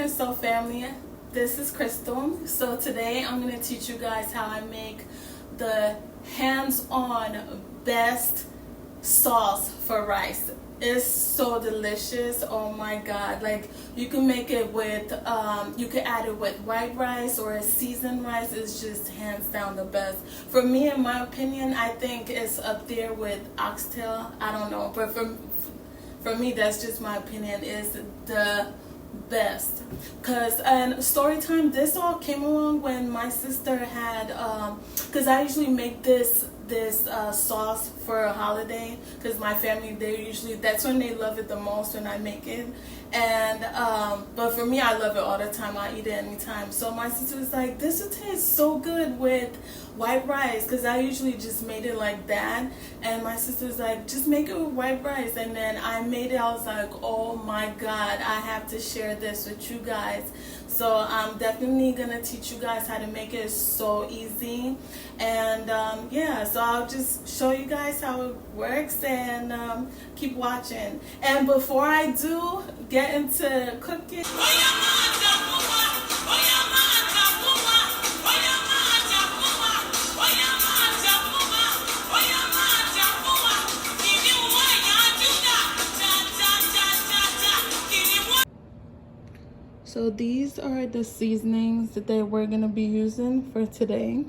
So family, this is Crystal. So today I'm going to teach you guys how I make the hands-on best sauce for rice. It's so delicious. Oh my god. Like, you can make it with you can add it with white rice or a seasoned rice. It's just hands down the best. For me, in my opinion, I think it's up there with oxtail. I don't know, but for me, that's just my opinion, is the best. And story time, this all came along when my sister had because I usually make this sauce for a holiday, because my family, they usually, that's when they love it the most, when I make it. And but for me, I love it all the time. I eat it anytime. So my sister was like, this would taste so good with white rice, because I usually just made it like that. And my sister was like, just make it with white rice. And then I made it. I was like, oh my god, I have to share this with you guys. So I'm definitely gonna teach you guys how to make it. It's so easy. And yeah, so I'll just show you guys how it works, and keep watching. And before I do get into cooking, so these are the seasonings that we're gonna be using for today.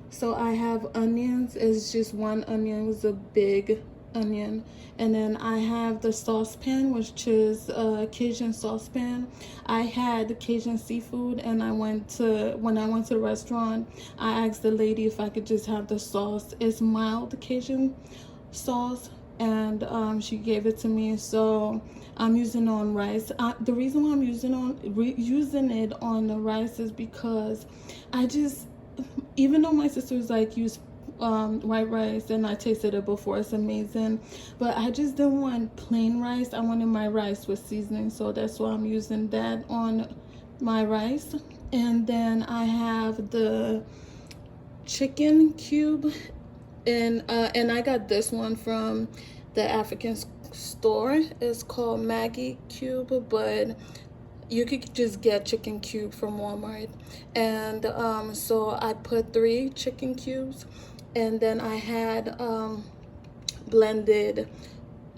So I have onions. It's just one onion. It's a big onion. And then I have the saucepan, which is a Cajun saucepan. I had Cajun seafood, and when I went to the restaurant, I asked the lady if I could just have the sauce. It's mild Cajun sauce, and she gave it to me. So I'm using it on rice. The reason why I'm using it on the rice is because even though my sister was like, use white rice, and I tasted it before, it's amazing, but I just didn't want plain rice. I wanted my rice with seasoning, so that's why I'm using that on my rice. And then I have the chicken cube, and I got this one from the African store. It's called Maggie Cube, but you could just get chicken cube from Walmart. And so I put 3 chicken cubes, and then I had blended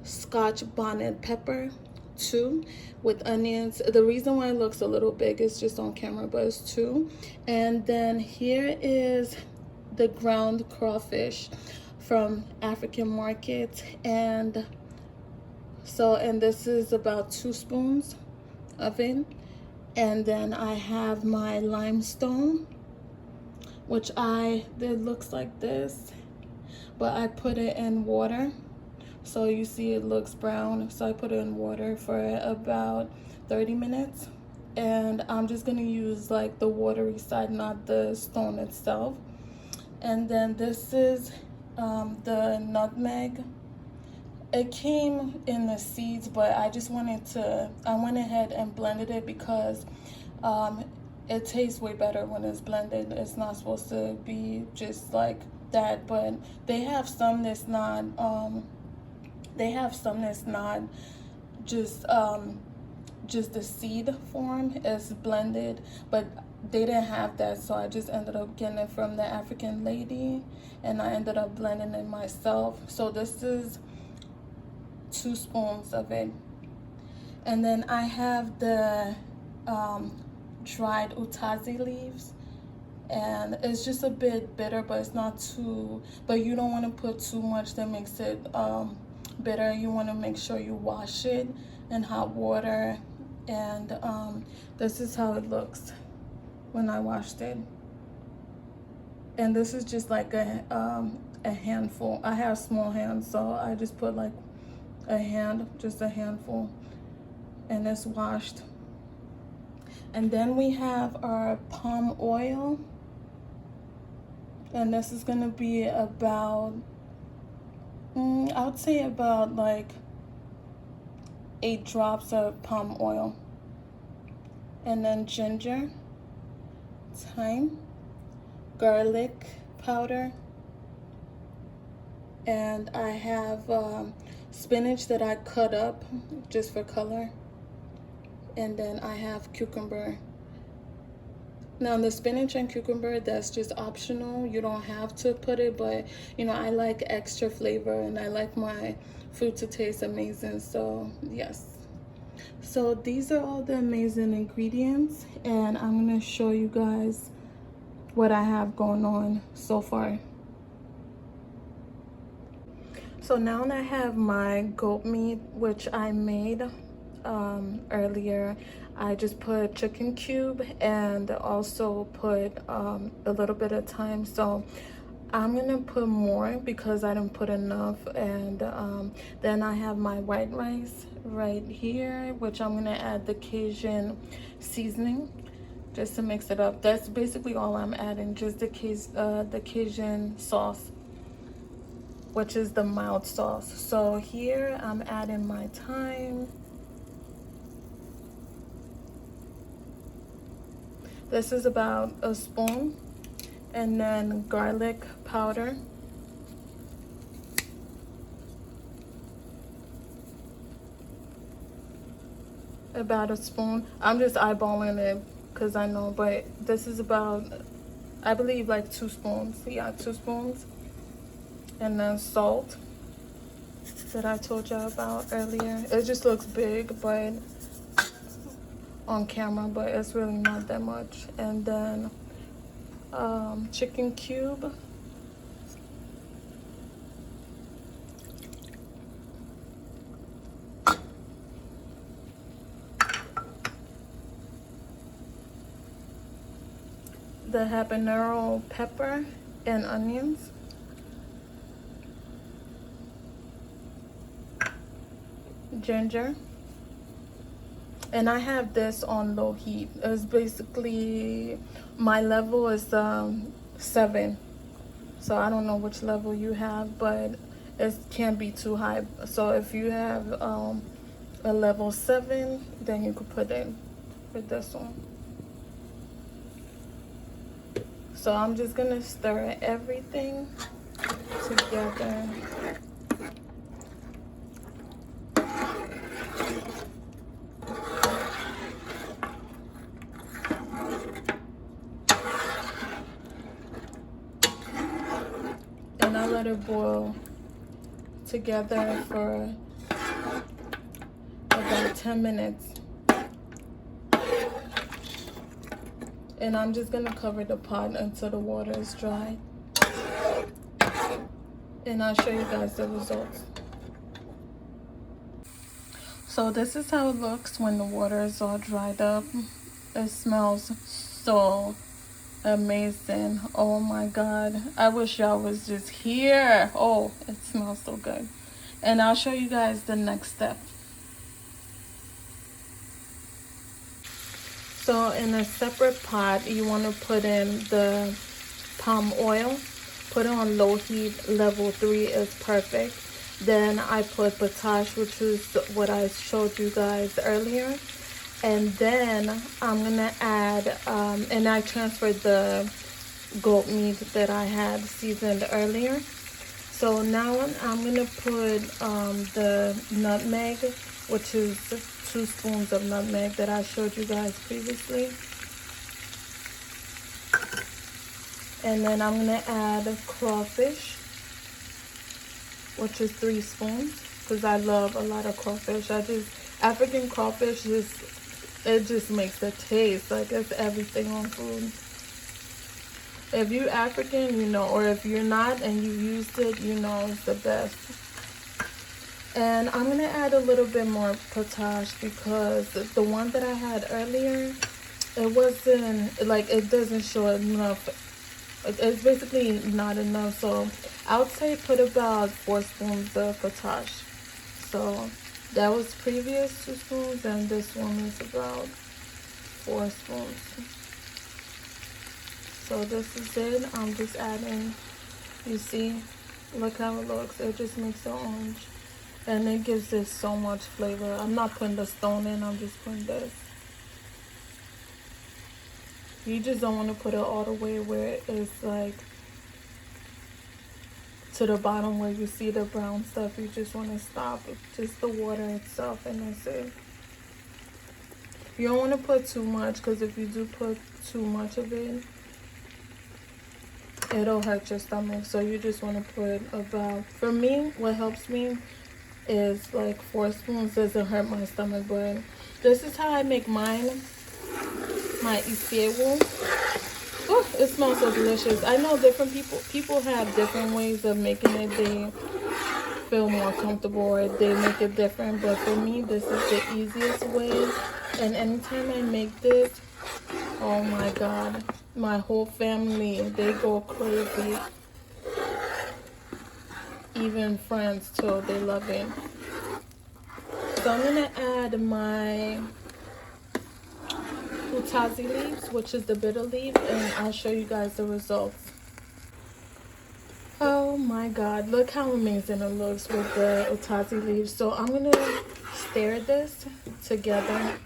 Scotch bonnet pepper 2 with onions. The reason why it looks a little big is just on camera, but it's 2. And then here is the ground crawfish from African market, and this is about 2 spoons of it. And then I have my limestone, which it looks like this, but I put it in water, so you see it looks brown. So I put it in water for about 30 minutes, and I'm just gonna use like the watery side, not the stone itself. And then this is the nutmeg. It came in the seeds, but I went ahead and blended it, because it tastes way better when it's blended. It's not supposed to be just like that, but they have some that's not just the seed form is blended, but they didn't have that, so I just ended up getting it from the African lady, and I ended up blending it myself. So this is 2 spoons of it. And then I have the dried utazi leaves, and it's just a bit bitter, but it's not too, but you don't want to put too much that makes it bitter. You want to make sure you wash it in hot water. And this is how it looks when I washed it. And this is just like a handful. I have small hands, so I just put like just a handful, and it's washed. And then we have our palm oil, and this is gonna be about I would say about like 8 drops of palm oil. And then ginger, thyme, garlic powder, and I have spinach that I cut up just for color. and then I have cucumber. Now the spinach and cucumber, that's just optional. You don't have to put it, but you know, I like extra flavor and I like my food to taste amazing. So yes. So these are all the amazing ingredients, and I'm gonna show you guys what I have going on so far. So now I have my goat meat, which I made earlier. I just put chicken cube and also put a little bit of thyme. So I'm gonna put more because I didn't put enough. And then I have my white rice right here, which I'm gonna add the Cajun seasoning just to mix it up. That's basically all I'm adding, just the Cajun sauce, which is the mild sauce. So here I'm adding my thyme. This is about a spoon. And then garlic powder. About a spoon. I'm just eyeballing it because I know, but this is about, I believe, like 2 spoons. Yeah, 2 spoons. And then salt that I told y'all about earlier. It just looks big, but on camera, but it's really not that much. And then chicken cube. The habanero pepper and onions. Ginger. And I have this on low heat. It's basically, my level is 7. So I don't know which level you have, but it can't be too high. So if you have a level 7, then you could put it with this one. So I'm just gonna stir everything together. And I let it boil together for about 10 minutes. And I'm just gonna cover the pot until the water is dry. And I'll show you guys the results. So this is how it looks when the water is all dried up. It smells so amazing. Oh my God. I wish y'all was just here. Oh, it smells so good. And I'll show you guys the next step. So in a separate pot, you want to put in the palm oil. Put it on low heat. Level 3 is perfect. Then I put potash, which is what I showed you guys earlier. And then I'm gonna add, and I transferred the goat meat that I had seasoned earlier. So now I'm gonna put the nutmeg, which is 2 spoons of nutmeg that I showed you guys previously. And then I'm gonna add crawfish, which is 3 spoons, because I love a lot of crawfish. African crawfish, it just makes the taste, like it's everything on food. If you're African, you know, or if you're not and you used it, you know it's the best. And I'm gonna add a little bit more potash because the one that I had earlier, it wasn't, like, it doesn't show enough. It's basically not enough. So I would say put about 4 spoons of potash. So that was previous 2 spoons, and this one is about 4 spoons. So this is it. I'm just adding, you see, look how it looks. It just makes it orange. And it gives this so much flavor. I'm not putting the stone in, I'm just putting this. You just don't want to put it all the way where it's like to the bottom where you see the brown stuff. You just want to stop it. Just the water itself, and that's it. You don't want to put too much, because if you do put too much of it, it'll hurt your stomach. So you just want to put about, for me, what helps me is like 4 spoons. Doesn't hurt my stomach, but this is how I make mine, my isiewu. Oh, it smells so delicious. I know different people have different ways of making it. They feel more comfortable or they make it different, but for me this is the easiest way. And anytime I make this, oh my god, my whole family, they go crazy. Even friends too, they love it. So I'm gonna add my utazi leaves, which is the bitter leaf, and I'll show you guys the results. Oh my god, look how amazing it looks with the utazi leaves. So I'm gonna stir this together.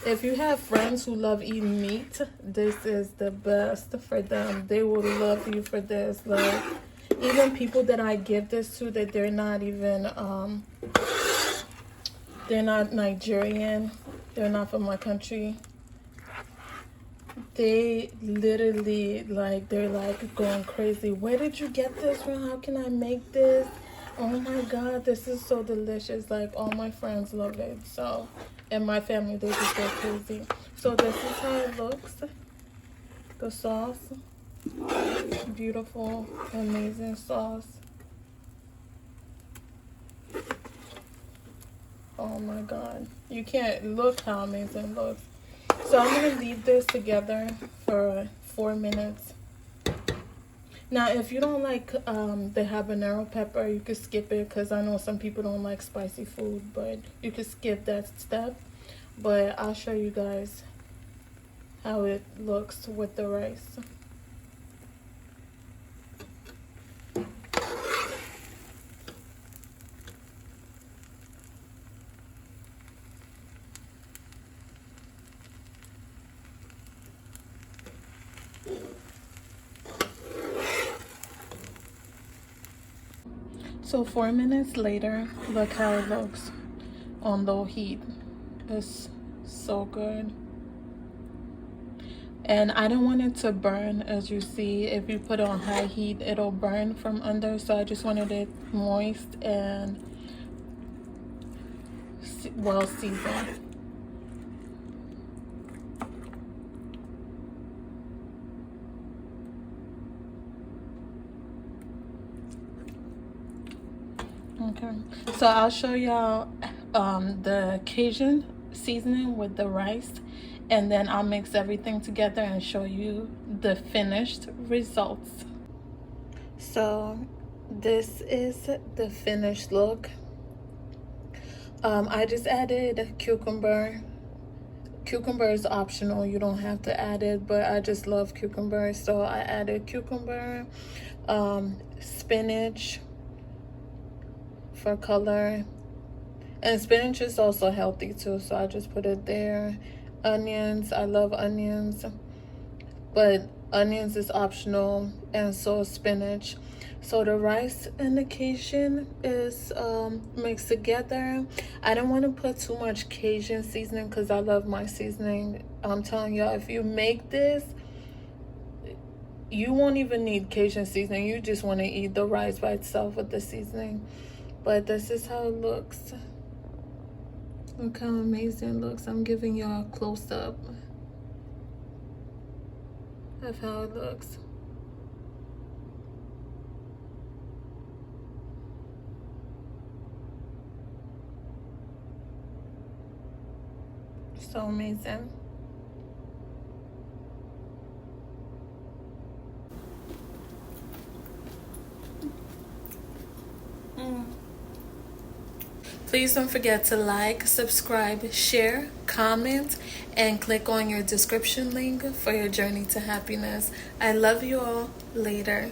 If you have friends who love eating meat, this is the best for them. They will love you for this. Like, even people that I give this to, that they're not even they're not Nigerian, they're not from my country, they literally, like, they're like going crazy. Where did you get this from? How can I make this? Oh my god, this is so delicious. Like, all my friends love it. So, and my family, they just go crazy. So this is how it looks, the sauce. Beautiful, amazing sauce. Oh my god, you can't look how amazing it looks. So I'm gonna leave this together for 4 minutes. Now if you don't like the habanero pepper, you could skip it, because I know some people don't like spicy food, but you could skip that step. But I'll show you guys how it looks with the rice. So 4 minutes later, look how it looks on low heat. It's so good. And I don't want it to burn. As you see, if you put it on high heat, it'll burn from under. So I just wanted it moist and well seasoned. Okay, so I'll show y'all the Cajun seasoning with the rice, and then I'll mix everything together and show you the finished results. So this is the finished look. I just added cucumber. Cucumber is optional, you don't have to add it, but I just love cucumber, so I added cucumber, spinach for color, and spinach is also healthy too, so I just put it there. Onions, I love onions, but onions is optional, and so is spinach. So the rice and the Cajun is mixed together. I don't want to put too much Cajun seasoning because I love my seasoning. I'm telling y'all, if you make this, you won't even need Cajun seasoning. You just want to eat the rice by itself with the seasoning. But this is how it looks. Look how amazing it looks. I'm giving y'all a close-up of how it looks. So amazing. Please don't forget to like, subscribe, share, comment, and click on your description link for your journey to happiness. I love you all. Later.